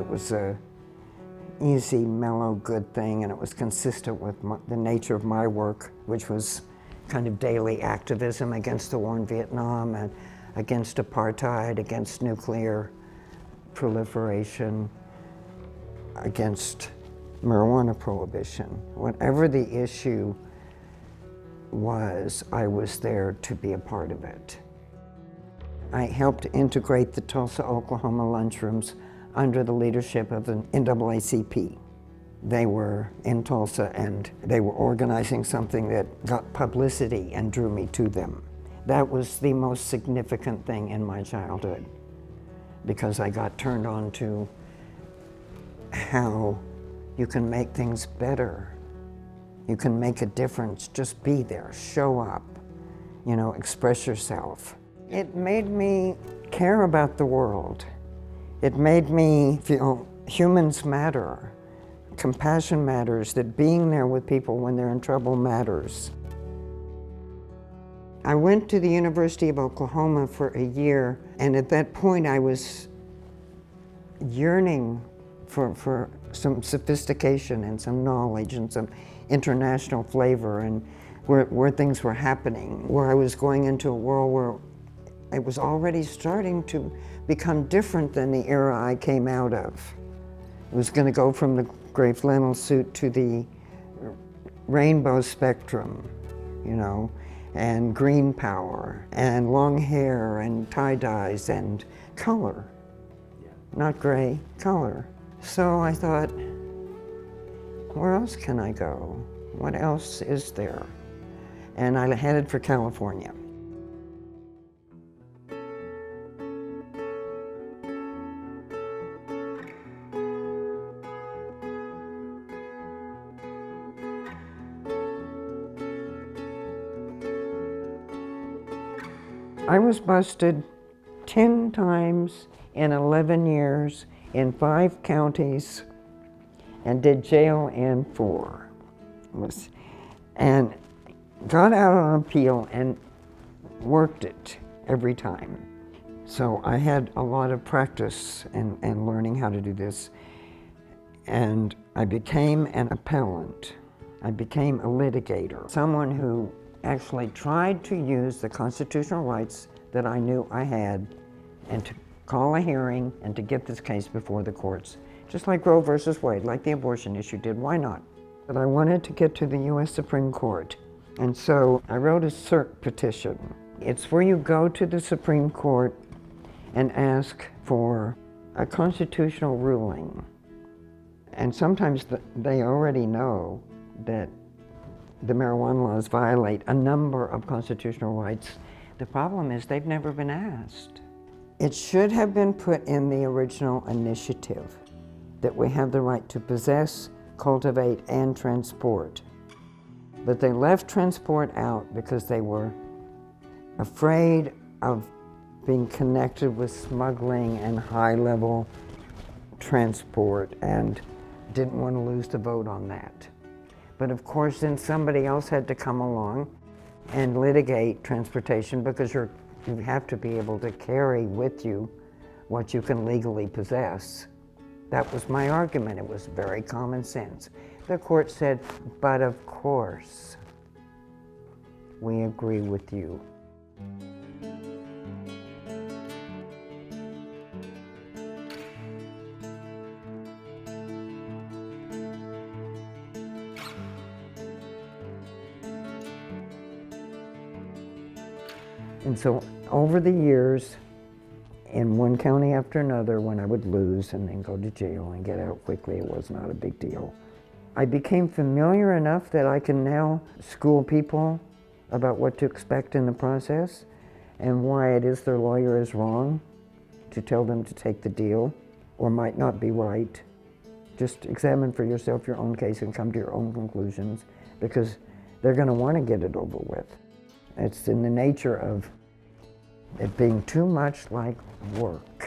It was a easy, mellow, good thing, and it was consistent with the nature of my work, which was kind of daily activism against the war in Vietnam and against apartheid, against nuclear proliferation, against marijuana prohibition. Whatever the issue was, I was there to be a part of it. I helped integrate the Tulsa, Oklahoma lunchrooms under the leadership of the NAACP. They were in Tulsa and they were organizing something that got publicity and drew me to them. That was the most significant thing in my childhood, because I got turned on to how you can make things better. You can make a difference, just be there, show up, express yourself. It made me care about the world. It made me feel humans matter, compassion matters, that being there with people when they're in trouble matters. I went to the University of Oklahoma for a year, and at that point I was yearning for some sophistication and some knowledge and some international flavor, and where things were happening, where I was going into a world where it was already starting to become different than the era I came out of. It was going to go from the gray flannel suit to the rainbow spectrum, and green power, and long hair, and tie-dyes, and color. Not gray, color. So I thought, where else can I go? What else is there? And I headed for California. I was busted 10 times in 11 years in 5 counties and did jail in 4. And got out on appeal and worked it every time. So I had a lot of practice and learning how to do this. And I became an appellant. I became a litigator, someone who actually tried to use the constitutional rights that I knew I had and to call a hearing and to get this case before the courts. Just like Roe versus Wade, like the abortion issue did, why not? But I wanted to get to the US Supreme Court. And so I wrote a Cert petition. It's where you go to the Supreme Court and ask for a constitutional ruling. And sometimes they already know that the marijuana laws violate a number of constitutional rights. The problem is they've never been asked. It should have been put in the original initiative that we have the right to possess, cultivate, and transport. But they left transport out because they were afraid of being connected with smuggling and high-level transport and didn't want to lose the vote on that. But of course, then somebody else had to come along and litigate transportation, because you have to be able to carry with you what you can legally possess. That was my argument. It was very common sense. The court said, but of course, we agree with you. And so over the years, in one county after another, when I would lose and then go to jail and get out quickly, it was not a big deal. I became familiar enough that I can now school people about what to expect in the process and why it is their lawyer is wrong to tell them to take the deal or might not be right. Just examine for yourself your own case and come to your own conclusions, because they're going to want to get it over with. It's in the nature of it being too much like work.